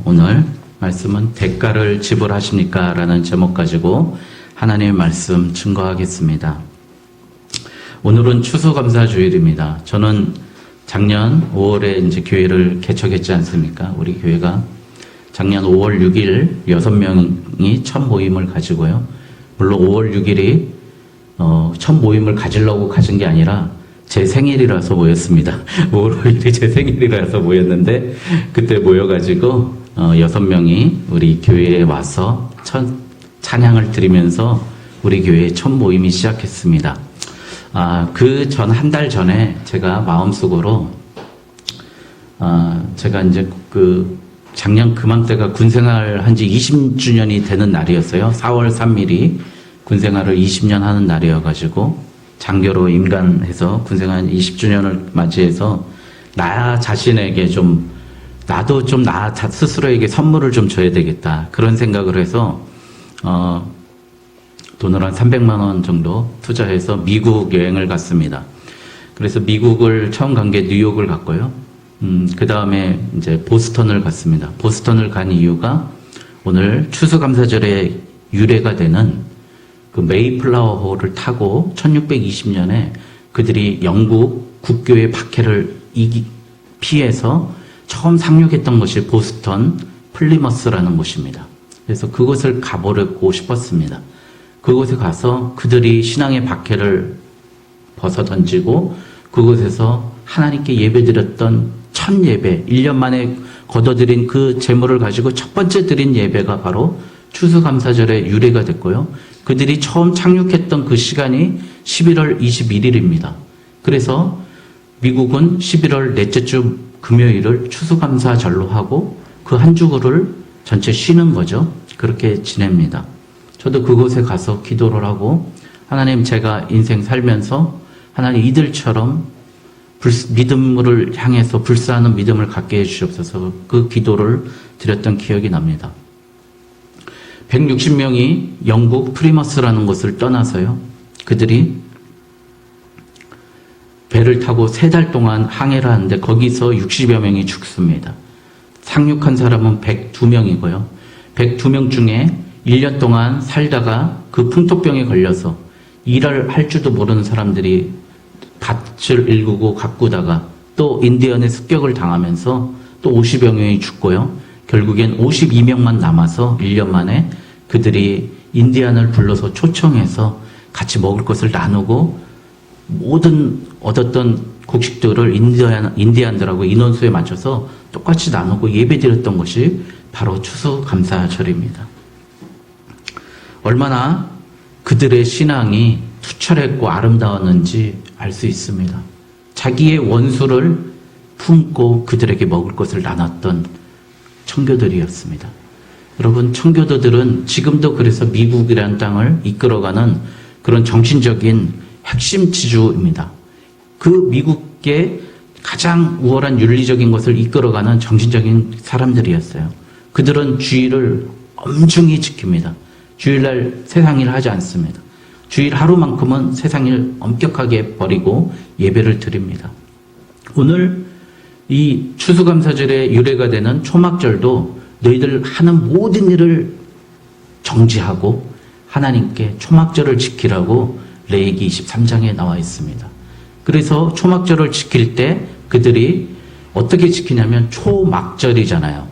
오늘 말씀은 대가를 지불하십니까? 라는 제목 가지고 하나님의 말씀 증거하겠습니다. 오늘은 추수감사주일입니다. 저는 작년 5월에 이제 교회를 개척했지 않습니까? 우리 교회가 작년 5월 6일 6명이 첫 모임을 가지고요. 물론 5월 6일이 첫 모임을 가지려고 가진 게 아니라 제 생일이라서 모였습니다. 5월 5일이 제 생일이라서 모였는데 그때 모여가지고 6명이 우리 교회에 와서 첫 찬양을 드리면서 우리 교회의 첫 모임이 시작했습니다. 그 전 한 달 전에 제가 마음속으로 제가 이제 작년 그맘때가 군생활 한 지 20주년이 되는 날이었어요. 4월 3일이 군생활을 20년 하는 날이어가지고 장교로 임관해서 군생활 20주년을 맞이해서 나 자신에게 나도 나 스스로에게 선물을 좀 줘야 되겠다. 그런 생각을 해서 돈을 한 300만 원 정도 투자해서 미국 여행을 갔습니다. 그래서 미국을 처음 간 게 뉴욕을 갔고요. 그 다음에 이제 보스턴을 갔습니다. 보스턴을 간 이유가 오늘 추수감사절의 유래가 되는 그 메이플라워호를 타고 1620년에 그들이 영국 국교의 박해를 피해서 처음 상륙했던 것이 보스턴 플리머스라는 곳입니다. 그래서 그곳을 가보고 싶었습니다. 그곳에 가서 그들이 신앙의 박해를 벗어던지고 그곳에서 하나님께 예배드렸던 첫 예배, 1년 만에 거둬들인 그 제물을 가지고 첫 번째 드린 예배가 바로 추수감사절의 유래가 됐고요. 그들이 처음 착륙했던 그 시간이 11월 21일입니다. 그래서 미국은 11월 넷째 주 금요일을 추수감사절로 하고 그 한 주를 전체 쉬는 거죠. 그렇게 지냅니다. 저도 그곳에 가서 기도를 하고 하나님, 제가 인생 살면서 하나님 이들처럼 믿음을 향해서 불사하는 믿음을 갖게 해주시옵소서, 그 기도를 드렸던 기억이 납니다. 160명이 영국 프리머스라는 곳을 떠나서요. 그들이 배를 타고 3달 동안 항해를 하는데 거기서 60여 명이 죽습니다. 상륙한 사람은 102명이고요. 102명 중에 1년 동안 살다가 그 풍토병에 걸려서 일을 할 줄도 모르는 사람들이 밭을 일구고 가꾸다가 또 인디언의 습격을 당하면서 또 50여 명이 죽고요. 결국엔 52명만 남아서 1년 만에 그들이 인디안을 불러서 초청해서 같이 먹을 것을 나누고 모든 얻었던 곡식들을 인디안들하고 인원수에 맞춰서 똑같이 나누고 예배드렸던 것이 바로 추수감사절입니다. 얼마나 그들의 신앙이 투철했고 아름다웠는지 알 수 있습니다. 자기의 원수를 품고 그들에게 먹을 것을 나눴던 청교도들이었습니다. 여러분, 청교도들은 지금도 그래서 미국이라는 땅을 이끌어가는 그런 정신적인 핵심 지주입니다. 그 미국의 가장 우월한 윤리적인 것을 이끌어가는 정신적인 사람들이었어요. 그들은 주일을 엄중히 지킵니다. 주일날 세상일 하지 않습니다. 주일 하루만큼은 세상일 엄격하게 버리고 예배를 드립니다. 오늘 이 추수감사절의 유래가 되는 초막절도 너희들 하는 모든 일을 정지하고 하나님께 초막절을 지키라고 레위기 23장에 나와 있습니다. 그래서 초막절을 지킬 때 그들이 어떻게 지키냐면 초막절이잖아요.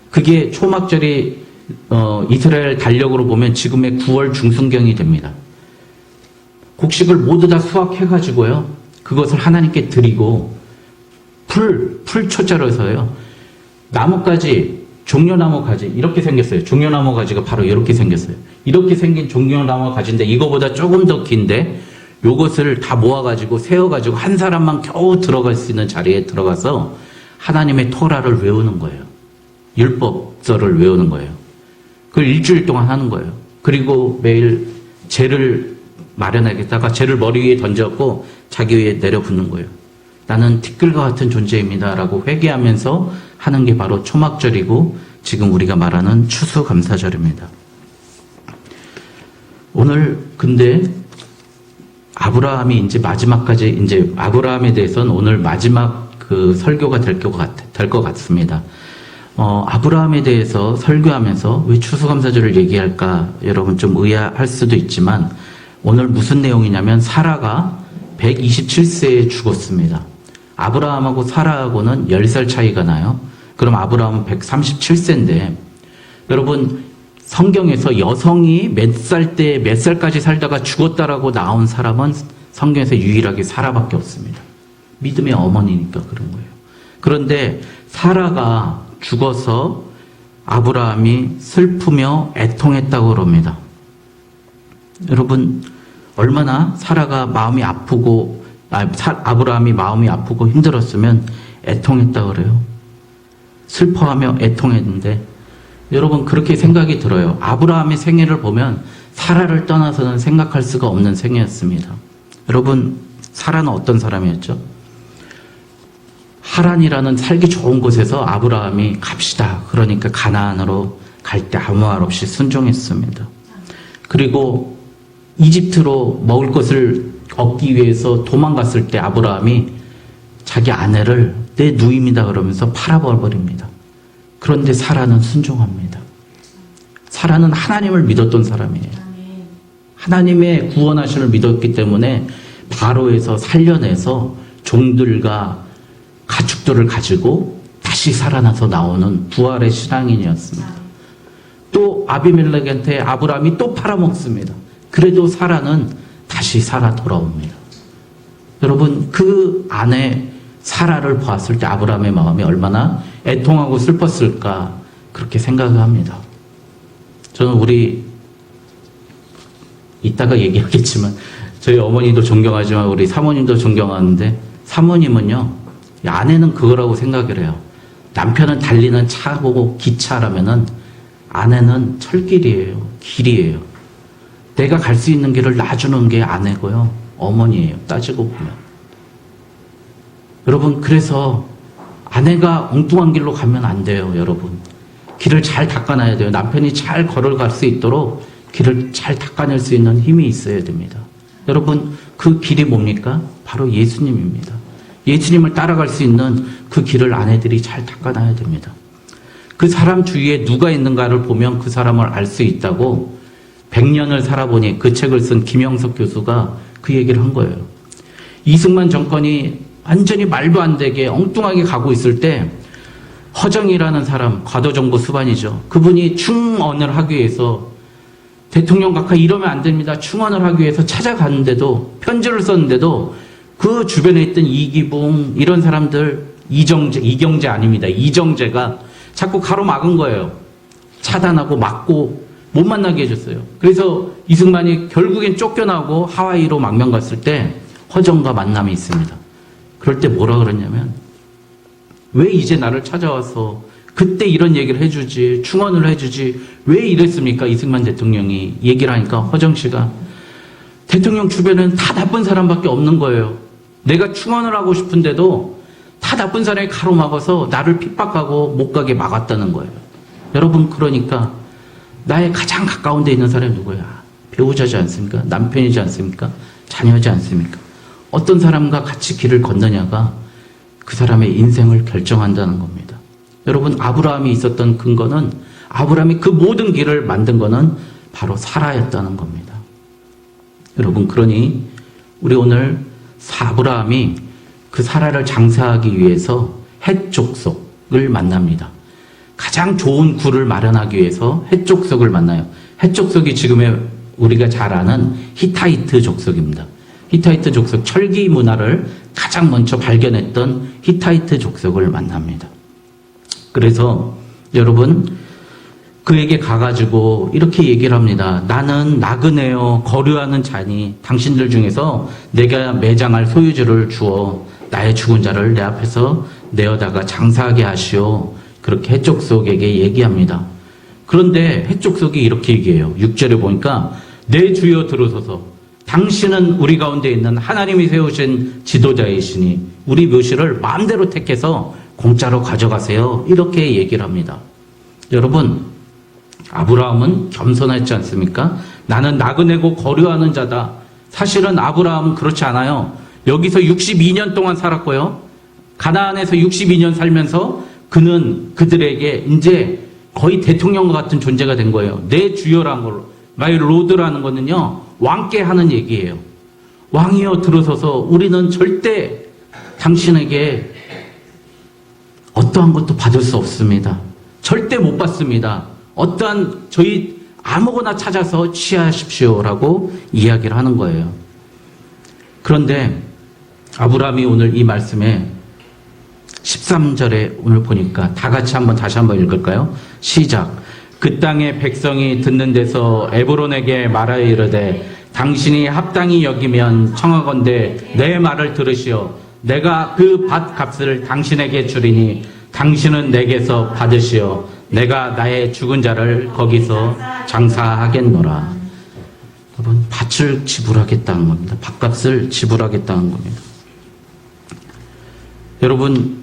그게 초막절이 이스라엘 달력으로 보면 지금의 9월 중순경이 됩니다. 곡식을 모두 다 수확해가지고요. 그것을 하나님께 드리고 풀초자로서요. 나뭇가지, 종려나무 가지 이렇게 생겼어요. 종려나무 가지가 바로 이렇게 생겼어요. 이렇게 생긴 종려나무 가지인데 이거보다 조금 더 긴데 요것을 다 모아가지고 세워가지고 한 사람만 겨우 들어갈 수 있는 자리에 들어가서 하나님의 토라를 외우는 거예요. 율법서를 외우는 거예요. 그걸 일주일 동안 하는 거예요. 그리고 매일 재를 마련하겠다가 재를 머리 위에 던졌고 자기 위에 내려붓는 거예요. 나는 티끌과 같은 존재입니다 라고 회개하면서 하는 게 바로 초막절이고 지금 우리가 말하는 추수감사절입니다. 오늘 근데 아브라함이 이제 마지막까지 아브라함에 대해서는 오늘 마지막 그 설교가 될 것 같습니다. 아브라함에 대해서 설교하면서 왜 추수감사절을 얘기할까 여러분 좀 의아할 수도 있지만 오늘 무슨 내용이냐면 사라가 127세에 죽었습니다. 아브라함하고 사라하고는 10살 차이가 나요. 그럼 아브라함은 137세인데 여러분 성경에서 여성이 몇 살까지 살다가 죽었다라고 나온 사람은 성경에서 유일하게 사라밖에 없습니다. 믿음의 어머니니까 그런 거예요. 그런데 사라가 죽어서 아브라함이 슬프며 애통했다고 그럽니다. 여러분 얼마나 사라가 마음이 아프고 아브라함이 마음이 아프고 힘들었으면 애통했다고 그래요. 슬퍼하며 애통했는데 여러분 그렇게 생각이 들어요. 아브라함의 생애를 보면 사라를 떠나서는 생각할 수가 없는 생애였습니다. 여러분 사라는 어떤 사람이었죠? 하란이라는 살기 좋은 곳에서 아브라함이 갑시다. 그러니까 가나안으로 갈 때 아무 말 없이 순종했습니다. 그리고 이집트로 먹을 것을 얻기 위해서 도망갔을 때 아브라함이 자기 아내를 내 누임이다 그러면서 팔아버립니다. 그런데 사라는 순종합니다. 사라는 하나님을 믿었던 사람이에요. 하나님의 구원하심을 믿었기 때문에 바로에서 살려내서 종들과 가축들을 가지고 다시 살아나서 나오는 부활의 신앙인이었습니다. 또 아비멜렉한테 아브라함이 또 팔아먹습니다. 그래도 사라는 다시 살아 돌아옵니다. 여러분 그 아내 사라를 보았을 때 아브라함의 마음이 얼마나 애통하고 슬펐을까 그렇게 생각을 합니다. 저는 우리 이따가 얘기하겠지만 저희 어머니도 존경하지만 우리 사모님도 존경하는데 사모님은요 아내는 그거라고 생각을 해요. 남편은 달리는 차고 기차라면은 아내는 철길이에요. 길이에요. 내가 갈 수 있는 길을 놔주는 게 아내고요. 어머니예요. 따지고 보면. 여러분 그래서 아내가 엉뚱한 길로 가면 안 돼요. 여러분. 길을 잘 닦아놔야 돼요. 남편이 잘 걸어갈 수 있도록 길을 잘 닦아낼 수 있는 힘이 있어야 됩니다. 여러분 그 길이 뭡니까? 바로 예수님입니다. 예수님을 따라갈 수 있는 그 길을 아내들이 잘 닦아놔야 됩니다. 그 사람 주위에 누가 있는가를 보면 그 사람을 알 수 있다고 100년을 살아보니 그 책을 쓴 김영석 교수가 그 얘기를 한 거예요. 이승만 정권이 완전히 말도 안 되게 엉뚱하게 가고 있을 때 허정이라는 사람, 과도정보 수반이죠. 그분이 충언을 하기 위해서 대통령 각하 이러면 안 됩니다. 충언을 하기 위해서 찾아갔는데도 편지를 썼는데도 그 주변에 있던 이기붕 이런 사람들 이경재 아닙니다. 이정재가 자꾸 가로막은 거예요. 차단하고 막고 못 만나게 해줬어요. 그래서 이승만이 결국엔 쫓겨나고 하와이로 망명 갔을 때 허정과 만남이 있습니다. 그럴 때 뭐라 그러냐면 왜 이제 나를 찾아와서 그때 이런 얘기를 해주지 충언을 해주지 왜 이랬습니까? 이승만 대통령이 얘기를 하니까 허정 씨가 대통령 주변에는 다 나쁜 사람밖에 없는 거예요. 내가 충언을 하고 싶은데도 다 나쁜 사람이 가로막아서 나를 핍박하고 못 가게 막았다는 거예요. 여러분 그러니까 나의 가장 가까운 데 있는 사람이 누구야? 배우자지 않습니까? 남편이지 않습니까? 자녀지 않습니까? 어떤 사람과 같이 길을 걷느냐가 그 사람의 인생을 결정한다는 겁니다. 여러분 아브라함이 있었던 근거는 아브라함이 그 모든 길을 만든 거는 바로 사라였다는 겁니다. 여러분 그러니 우리 오늘 아브라함이 그 사라를 장사하기 위해서 헷 족속을 만납니다. 가장 좋은 굴을 마련하기 위해서 헷 족속을 만나요. 헷 족속이 지금의 우리가 잘 아는 히타이트 족속입니다. 히타이트 족속 철기 문화를 가장 먼저 발견했던 히타이트 족속을 만납니다. 그래서 여러분 그에게 가가지고 이렇게 얘기를 합니다. 나는 나그네요 거류하는 자니 당신들 중에서 내가 매장할 소유주를 주어 나의 죽은 자를 내 앞에서 내어다가 장사하게 하시오. 그렇게 헷족속에게 얘기합니다. 그런데 헷족속이 이렇게 얘기해요. 6절에 보니까 내 주여 들으소서 당신은 우리 가운데 있는 하나님이 세우신 지도자이시니 우리 묘실을 마음대로 택해서 공짜로 가져가세요. 이렇게 얘기를 합니다. 여러분 아브라함은 겸손했지 않습니까? 나는 나그네고 거류하는 자다. 사실은 아브라함은 그렇지 않아요. 여기서 62년 동안 살았고요. 가나안에서 62년 살면서 그는 그들에게 이제 거의 대통령과 같은 존재가 된 거예요. 내 주여라는 걸로. 마이 로드라는 거는요, 왕께 하는 얘기예요. 왕이여 들어서서 우리는 절대 당신에게 어떠한 것도 받을 수 없습니다. 절대 못 받습니다. 어떠한 저희 아무거나 찾아서 취하십시오라고 이야기를 하는 거예요. 그런데 아브라함이 오늘 이 말씀에 13절에 오늘 보니까 다 같이 다시 한번 읽을까요? 시작. 그 땅의 백성이 듣는 데서 에브론에게 말하여 이르되 당신이 합당히 여기면 청하건대 내 말을 들으시오. 내가 그 밭 값을 당신에게 주리니 당신은 내게서 받으시오. 내가 나의 죽은 자를 거기서 장사하겠노라. 여러분, 밭을 지불하겠다는 겁니다. 밭값을 지불하겠다는 겁니다. 여러분,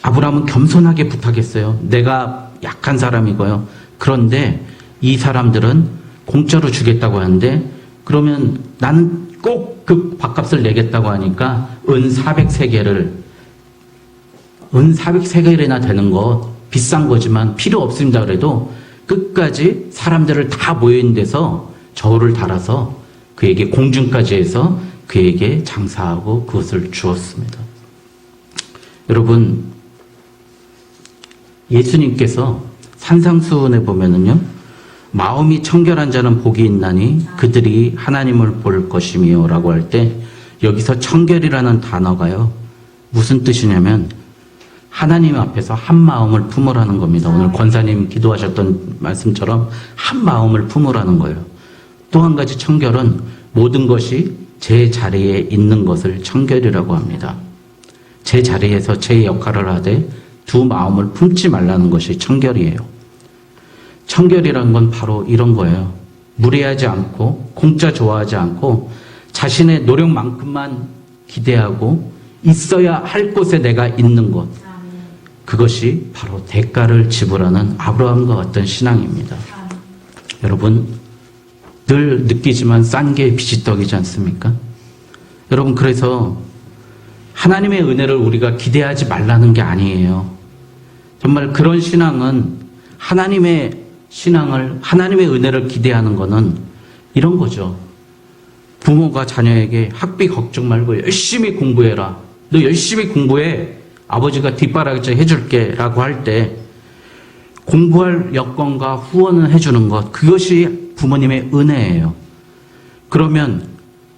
아브라함은 겸손하게 부탁했어요. 내가 약한 사람이고요. 그런데 이 사람들은 공짜로 주겠다고 하는데, 그러면 나는 꼭 그 밭값을 내겠다고 하니까 은 400세겔이나 되는 거 비싼 거지만 필요 없습니다. 그래도 끝까지 사람들을 다 모여있는 데서 저울을 달아서 그에게 공중까지 해서 그에게 장사하고 그것을 주었습니다. 여러분, 예수님께서 산상수훈에 보면은요, 마음이 청결한 자는 복이 있나니 그들이 하나님을 볼 것이며 라고 할 때 여기서 청결이라는 단어가요, 무슨 뜻이냐면 하나님 앞에서 한 마음을 품으라는 겁니다. 오늘 권사님 기도하셨던 말씀처럼 한 마음을 품으라는 거예요. 또 한 가지 청결은 모든 것이 제 자리에 있는 것을 청결이라고 합니다. 제 자리에서 제 역할을 하되 두 마음을 품지 말라는 것이 청결이에요. 청결이란 건 바로 이런 거예요. 무례하지 않고 공짜 좋아하지 않고 자신의 노력만큼만 기대하고 있어야 할 곳에 내가 있는 것. 그것이 바로 대가를 지불하는 아브라함과 같은 신앙입니다. 여러분, 늘 느끼지만 싼 게 비지떡이지 않습니까? 여러분, 그래서 하나님의 은혜를 우리가 기대하지 말라는 게 아니에요. 정말 그런 신앙은 하나님의 은혜를 기대하는 거는 이런 거죠. 부모가 자녀에게 학비 걱정 말고 열심히 공부해라. 너 열심히 공부해. 아버지가 뒷바라지 해줄게 라고 할 때 공부할 여건과 후원을 해주는 것, 그것이 부모님의 은혜예요. 그러면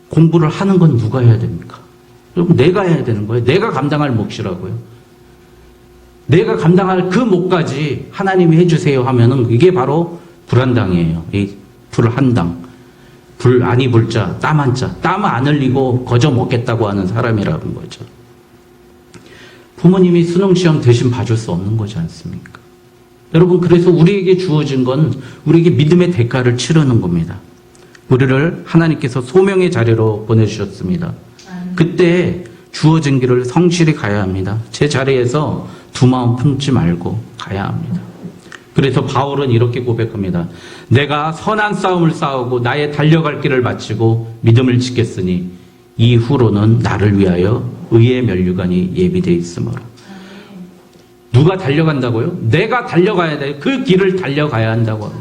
공부를 하는 건 누가 해야 됩니까? 여러분, 내가 해야 되는 거예요. 내가 감당할 몫이라고요. 내가 감당할 그 몫까지 하나님이 해주세요 하면은 이게 바로 불한당이에요. 이 불한당. 불 아니 불자, 땀 한자. 땀 안 흘리고 거저 먹겠다고 하는 사람이라는 거죠. 부모님이 수능시험 대신 봐줄 수 없는 거지 않습니까? 여러분, 그래서 우리에게 주어진 건 우리에게 믿음의 대가를 치르는 겁니다. 우리를 하나님께서 소명의 자리로 보내주셨습니다. 그때 주어진 길을 성실히 가야 합니다. 제 자리에서 두 마음 품지 말고 가야 합니다. 그래서 바울은 이렇게 고백합니다. 내가 선한 싸움을 싸우고 나의 달려갈 길을 마치고 믿음을 지켰으니 이후로는 나를 위하여 의의 면류관이 예비되어 있으므로. 누가 달려간다고요? 내가 달려가야 돼. 그 길을 달려가야 한다고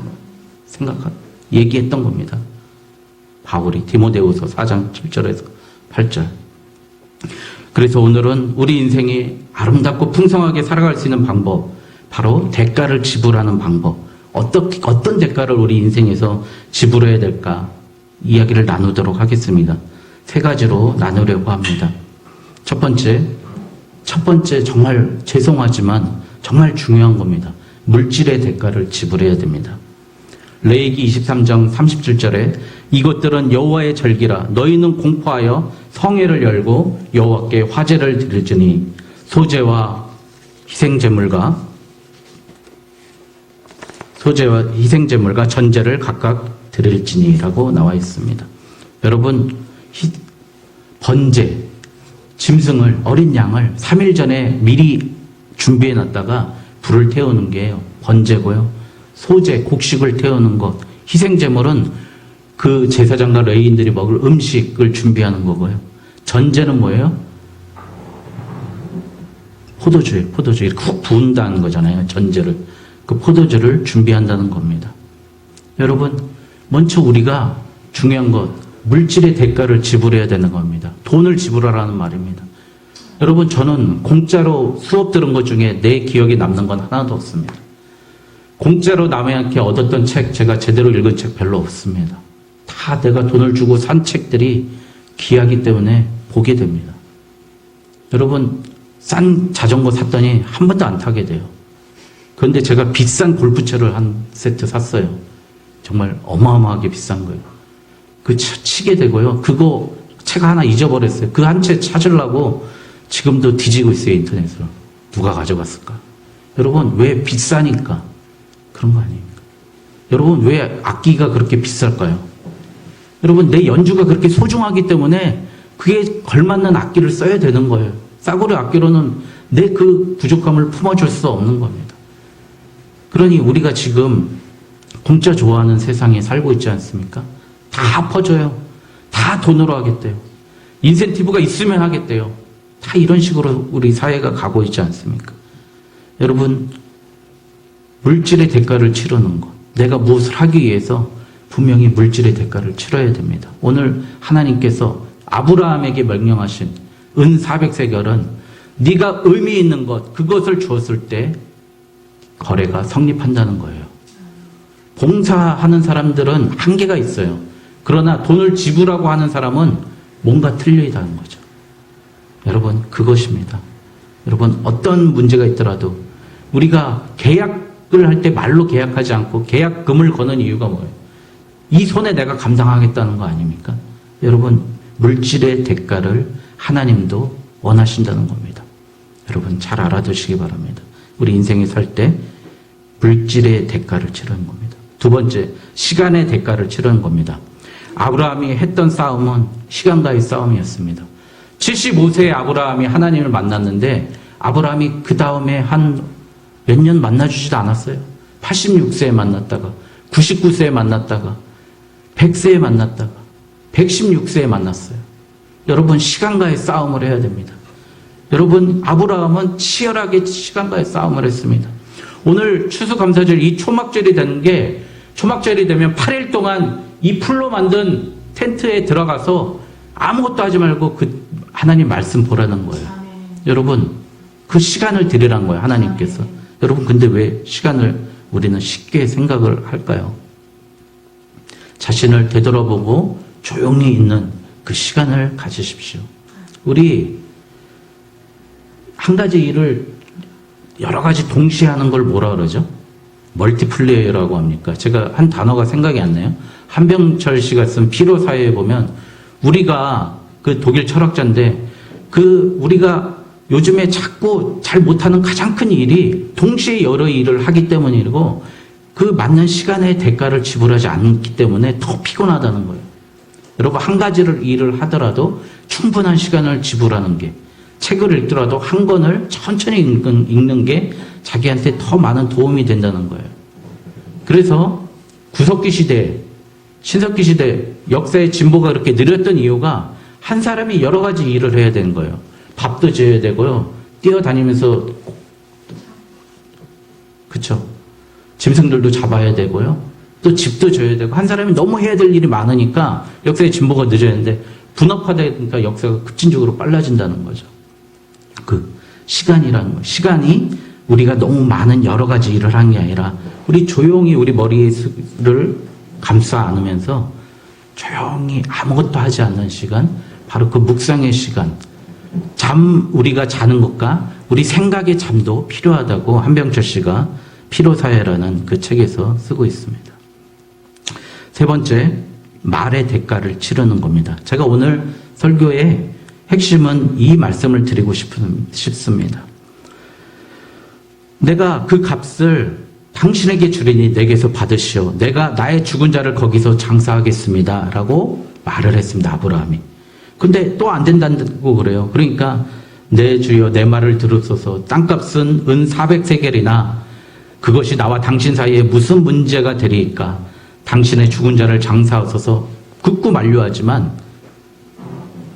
얘기했던 겁니다. 바울이 디모데후서 4장 7절에서 8절. 그래서 오늘은 우리 인생이 아름답고 풍성하게 살아갈 수 있는 방법, 바로 대가를 지불하는 방법, 어떤 대가를 우리 인생에서 지불해야 될까 이야기를 나누도록 하겠습니다. 세 가지로 나누려고 합니다. 첫 번째 정말 죄송하지만 정말 중요한 겁니다. 물질의 대가를 지불해야 됩니다. 레위기 23장 37절에 이것들은 여호와의 절기라 너희는 공포하여 성회를 열고 여호와께 화제를 드리니 소제와 희생제물과 전제를 각각 드릴지니라고 나와 있습니다. 여러분, 번제, 짐승을, 어린 양을 3일 전에 미리 준비해 놨다가 불을 태우는 게 번제고요. 소제, 곡식을 태우는 것, 희생제물은 그 제사장과 레위인들이 먹을 음식을 준비하는 거고요. 전제는 뭐예요? 포도주 이렇게 훅 부은다는 거잖아요. 전제를. 그 포도주를 준비한다는 겁니다. 여러분, 먼저 우리가 중요한 것, 물질의 대가를 지불해야 되는 겁니다. 돈을 지불하라는 말입니다. 여러분, 저는 공짜로 수업 들은 것 중에 내 기억에 남는 건 하나도 없습니다. 공짜로 남에게 얻었던 책, 제가 제대로 읽은 책 별로 없습니다. 다 내가 돈을 주고 산 책들이 귀하기 때문에 보게 됩니다. 여러분, 싼 자전거 샀더니 한 번도 안 타게 돼요. 그런데 제가 비싼 골프채를 한 세트 샀어요. 정말 어마어마하게 비싼 거예요. 그 치게 되고요. 그거 채가 하나 잊어버렸어요. 그 한 채 찾으려고 지금도 뒤지고 있어요, 인터넷으로. 누가 가져갔을까? 여러분, 왜 비싸니까 그런 거 아닙니까? 여러분, 왜 악기가 그렇게 비쌀까요? 여러분, 내 연주가 그렇게 소중하기 때문에 그에 걸맞는 악기를 써야 되는 거예요. 싸구려 악기로는 내 그 부족함을 품어줄 수 없는 겁니다. 그러니 우리가 지금 공짜 좋아하는 세상에 살고 있지 않습니까? 다 퍼져요. 다 돈으로 하겠대요. 인센티브가 있으면 하겠대요. 다 이런 식으로 우리 사회가 가고 있지 않습니까? 여러분, 물질의 대가를 치르는 것. 내가 무엇을 하기 위해서 분명히 물질의 대가를 치러야 됩니다. 오늘 하나님께서 아브라함에게 명령하신 은 400세겔은 네가 의미 있는 것, 그것을 주었을 때 거래가 성립한다는 거예요. 봉사하는 사람들은 한계가 있어요. 그러나 돈을 지불하고 하는 사람은 뭔가 틀려 있다는 거죠. 여러분, 그것입니다. 여러분, 어떤 문제가 있더라도 우리가 계약을 할 때 말로 계약하지 않고 계약금을 거는 이유가 뭐예요? 이 손에 내가 감당하겠다는 거 아닙니까? 여러분, 물질의 대가를 하나님도 원하신다는 겁니다. 여러분, 잘 알아두시기 바랍니다. 우리 인생에 살 때 물질의 대가를 치르는 겁니다. 두 번째, 시간의 대가를 치르는 겁니다. 아브라함이 했던 싸움은 시간과의 싸움이었습니다. 75세의 아브라함이 하나님을 만났는데 아브라함이 그 다음에 한 몇 년 만나주지도 않았어요. 86세에 만났다가 99세에 만났다가 100세에 만났다가 116세에 만났어요. 여러분, 시간과의 싸움을 해야 됩니다. 여러분, 아브라함은 치열하게 시간과의 싸움을 했습니다. 오늘 추수감사절 이 초막절이 되는 게, 초막절이 되면 8일 동안 이 풀로 만든 텐트에 들어가서 아무것도 하지 말고 그 하나님 말씀 보라는 거예요. 여러분, 그 시간을 드리라는 거예요, 하나님께서. 여러분, 근데 왜 시간을 우리는 쉽게 생각을 할까요? 자신을 되돌아보고 조용히 있는 그 시간을 가지십시오. 우리 한 가지 일을 여러 가지 동시에 하는 걸 뭐라 그러죠? 멀티플레이어라고 합니까? 제가 한 단어가 생각이 안 나요. 한병철 씨가 쓴 피로사회에 보면 우리가 그 독일 철학자인데 우리가 요즘에 자꾸 잘 못하는 가장 큰 일이 동시에 여러 일을 하기 때문이고 그 맞는 시간의 대가를 지불하지 않기 때문에 더 피곤하다는 거예요. 여러분, 한 가지를 일을 하더라도 충분한 시간을 지불하는 게, 책을 읽더라도 한 권을 천천히 읽는 게 자기한테 더 많은 도움이 된다는 거예요. 그래서 구석기 시대, 신석기 시대 역사의 진보가 그렇게 느렸던 이유가 한 사람이 여러 가지 일을 해야 되는 거예요. 밥도 지어야 되고요. 뛰어다니면서, 그쵸? 짐승들도 잡아야 되고요. 또 집도 져야 되고, 한 사람이 너무 해야 될 일이 많으니까 역사의 진보가 늦어졌는데 분업화되니까 역사가 급진적으로 빨라진다는 거죠. 그 시간이라는 거예요. 시간이 우리가 너무 많은 여러 가지 일을 한 게 아니라 우리 조용히 우리 머리를 감싸 안으면서 조용히 아무것도 하지 않는 시간, 바로 그 묵상의 시간, 우리가 자는 것과 우리 생각의 잠도 필요하다고 한병철 씨가 피로사회라는 그 책에서 쓰고 있습니다. 세 번째, 말의 대가를 치르는 겁니다. 제가 오늘 설교의 핵심은 이 말씀을 드리고 싶습니다. 내가 그 값을 당신에게 주리니 내게서 받으시오. 내가 나의 죽은 자를 거기서 장사하겠습니다. 라고 말을 했습니다, 아브라함이. 근데 또 안 된다고 그래요. 그러니까 내 주여 내 말을 들으소서. 땅값은 은 400세겔이나 그것이 나와 당신 사이에 무슨 문제가 되리까? 당신의 죽은 자를 장사하소서. 굳고 만류하지만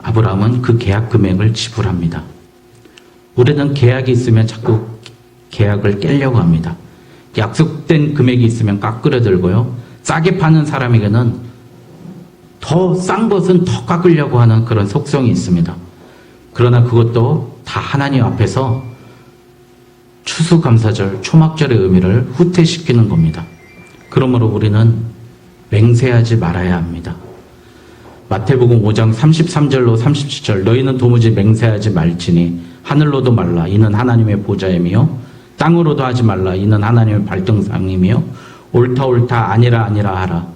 아브라함은 그 계약 금액을 지불합니다. 우리는 계약이 있으면 자꾸 계약을 깨려고 합니다. 약속된 금액이 있으면 깎으려들고요. 싸게 파는 사람에게는 더 싼 것은 더 깎으려고 하는 그런 속성이 있습니다. 그러나 그것도 다 하나님 앞에서 추수감사절, 초막절의 의미를 후퇴시키는 겁니다. 그러므로 우리는 맹세하지 말아야 합니다. 마태복음 5장 33절로 37절 너희는 도무지 맹세하지 말지니 하늘로도 말라 이는 하나님의 보좌임이요 땅으로도 하지 말라 이는 하나님의 발등상임이요 옳다 아니라 하라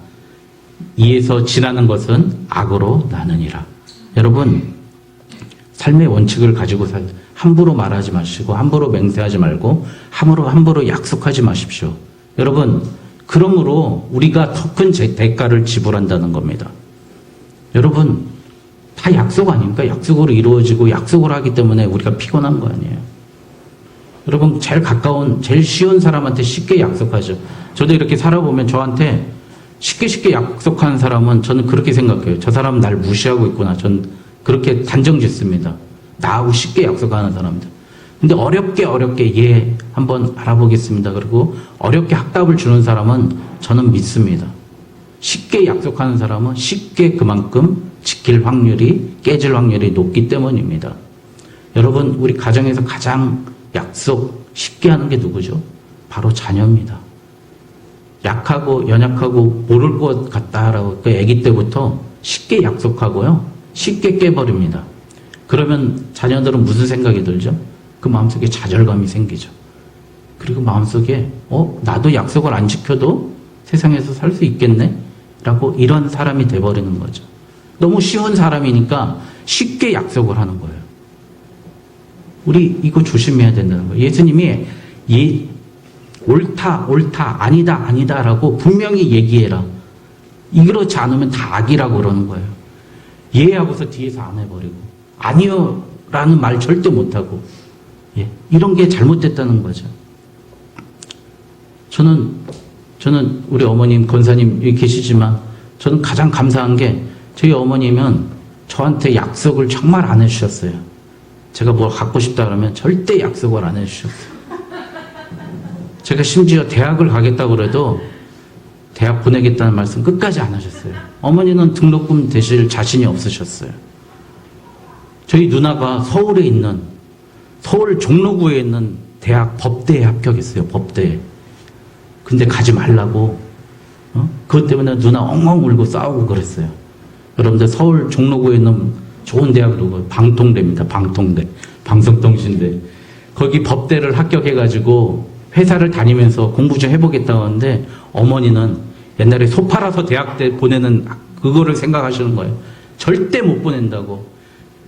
이에서 지나는 것은 악으로 나느니라. 여러분 삶의 원칙을 가지고 함부로 말하지 마시고 함부로 맹세하지 말고 함부로 약속하지 마십시오. 여러분 그러므로 우리가 더 큰 대가를 지불한다는 겁니다. 여러분 다 약속 아닙니까? 약속으로 이루어지고 약속을 하기 때문에 우리가 피곤한 거 아니에요. 여러분 제일 가까운 제일 쉬운 사람한테 쉽게 약속하죠. 저도 이렇게 살아보면 저한테 쉽게 약속하는 사람은 저는 그렇게 생각해요. 저 사람은 날 무시하고 있구나. 전 그렇게 단정 짓습니다. 나하고 쉽게 약속하는 사람들. 근데 어렵게 예 한번 알아보겠습니다. 그리고 어렵게 확답을 주는 사람은 저는 믿습니다. 쉽게 약속하는 사람은 쉽게 그만큼 지킬 확률이 깨질 확률이 높기 때문입니다. 여러분 우리 가정에서 가장 약속 쉽게 하는 게 누구죠? 바로 자녀입니다. 약하고 연약하고 모를 것 같다라고 그 아기 때부터 쉽게 약속하고요. 쉽게 깨버립니다. 그러면 자녀들은 무슨 생각이 들죠? 그 마음속에 좌절감이 생기죠. 그리고 마음속에 나도 약속을 안 지켜도 세상에서 살 수 있겠네? 라고 이런 사람이 돼버리는 거죠. 너무 쉬운 사람이니까 쉽게 약속을 하는 거예요. 우리 이거 조심해야 된다는 거예요. 예수님이 옳다 아니다라고 분명히 얘기해라. 이렇지 않으면 다 악이라고 그러는 거예요. 예 하고서 뒤에서 안 해버리고 아니요 라는 말 절대 못하고 이런 게 잘못됐다는 거죠. 저는 우리 어머님 권사님 여기 계시지만 저는 가장 감사한 게 저희 어머님은 저한테 약속을 정말 안 해주셨어요. 제가 뭘 갖고 싶다 그러면 절대 약속을 안 해주셨어요. 제가 심지어 대학을 가겠다고 그래도 대학 보내겠다는 말씀 끝까지 안 하셨어요. 어머니는 등록금 대실 자신이 없으셨어요. 저희 누나가 서울 종로구에 있는 대학 법대에 합격했어요. 법대에. 근데 가지 말라고 그것 때문에 누나 엉엉 울고 싸우고 그랬어요. 여러분들 서울 종로구에 있는 좋은 대학도 방통대입니다. 방통대. 방송통신대. 거기 법대를 합격해가지고 회사를 다니면서 공부 좀 해보겠다고 하는데 어머니는 옛날에 소 팔아서 대학 때 보내는 그거를 생각하시는 거예요. 절대 못 보낸다고.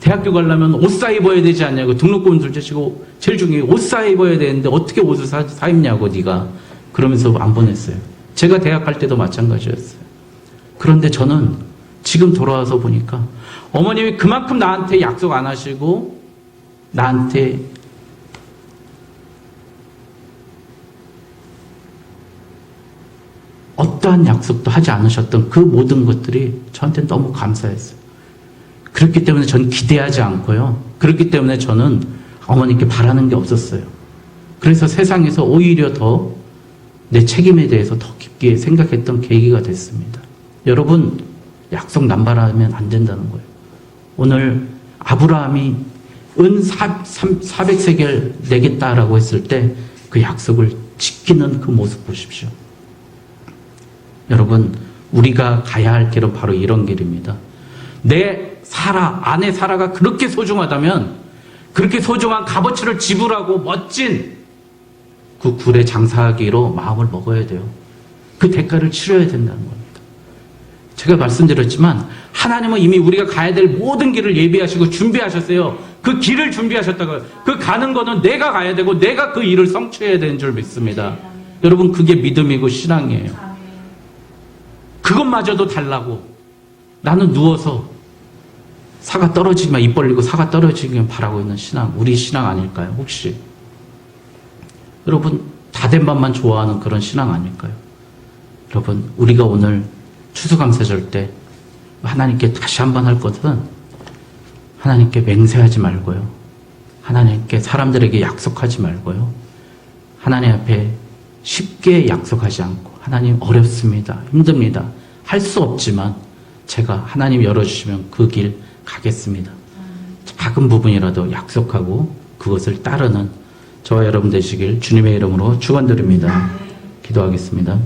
대학교 가려면 옷 사 입어야 되지 않냐고. 등록금 둘째치고 제일 중요해. 옷 사 입어야 되는데 어떻게 옷을 사 입냐고 네가. 그러면서 안 보냈어요. 제가 대학 갈 때도 마찬가지였어요. 그런데 저는 지금 돌아와서 보니까 어머님이 그만큼 나한테 약속 안 하시고 나한테 어떠한 약속도 하지 않으셨던 그 모든 것들이 저한테 너무 감사했어요. 그렇기 때문에 저는 기대하지 않고요. 그렇기 때문에 저는 어머니께 바라는 게 없었어요. 그래서 세상에서 오히려 더 내 책임에 대해서 더 깊게 생각했던 계기가 됐습니다. 여러분 약속 남발하면 안 된다는 거예요. 오늘 아브라함이 은 400세겔 내겠다라고 했을 때 그 약속을 지키는 그 모습 보십시오. 여러분 우리가 가야 할 길은 바로 이런 길입니다. 내 아내 사라가 그렇게 소중하다면 그렇게 소중한 값어치를 지불하고 멋진 그 굴에 장사하기로 마음을 먹어야 돼요. 그 대가를 치러야 된다는 겁니다. 제가 말씀드렸지만 하나님은 이미 우리가 가야 될 모든 길을 예비하시고 준비하셨어요. 그 길을 준비하셨다고요. 그 가는 거는 내가 가야 되고 내가 그 일을 성취해야 되는 줄 믿습니다. 여러분 그게 믿음이고 신앙이에요. 그것마저도 달라고 나는 누워서 사과 떨어지기만 입 벌리고 사과 떨어지기만 바라고 있는 신앙, 우리 신앙 아닐까요? 혹시 여러분 다된 밥만 좋아하는 그런 신앙 아닐까요? 여러분 우리가 오늘 추수감사절 때 하나님께 다시 한번 할 것은 하나님께 맹세하지 말고요. 하나님께 사람들에게 약속하지 말고요. 하나님 앞에 쉽게 약속하지 않고 하나님 어렵습니다. 힘듭니다. 할 수 없지만 제가 하나님 열어주시면 그 길 가겠습니다. 작은 부분이라도 약속하고 그것을 따르는 저와 여러분 되시길 주님의 이름으로 축원드립니다. 기도하겠습니다.